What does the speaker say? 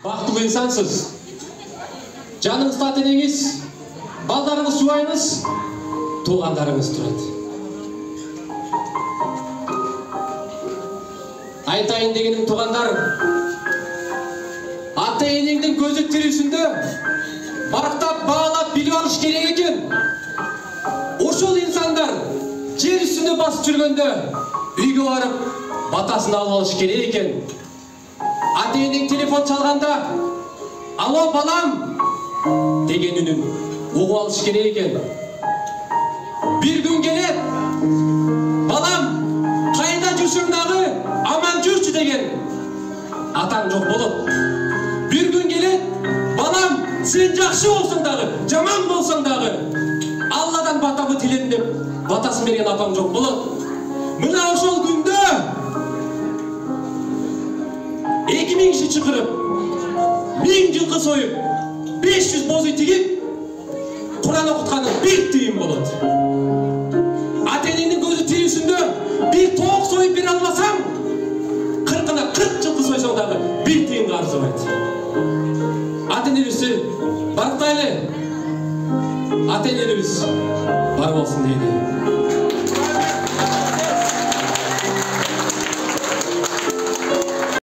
Бактылуу инсансыз. Жаныңыз татыныңыз, балдарыңыз жубайыңыз, туугандарыңыз турат. Айтайын дегеним туугандар, ата-энеңдин көзү тирүүсүндө барктап баалап билип алыш керек экен. Ошол инсандар жер үстүндө басып жүргөндө үйгө барып батасын алып алыш керек экен. Ата-энең телефон чалганда "Алло, балам" деген үнүн угуп алыш керек экен. Бир күн келет, "Балам, кайда жүрсөң дагы аман жүрчү" деген атаң жок болот. Бир күн келет, "Балам, сен жакшы болсоң дагы, жаман болсоң дагы Алладан батабы тиледим" деп батасын берген апаң жок болот. Мына ошол күндө 2000 киши чакырып, 1000 жылкы союп, 500 бозуй тигип, Куран окутканын бир тыйын болот. Ата-энеңдин көзү тирүүсүндө бир тоок союп бере алмасаң, 40-на 40 жылкы сойсоң дагы бир тыйынга арзыбайт. Ата-энебизди барктайлы. Ата-энебиз бар болсун дейли.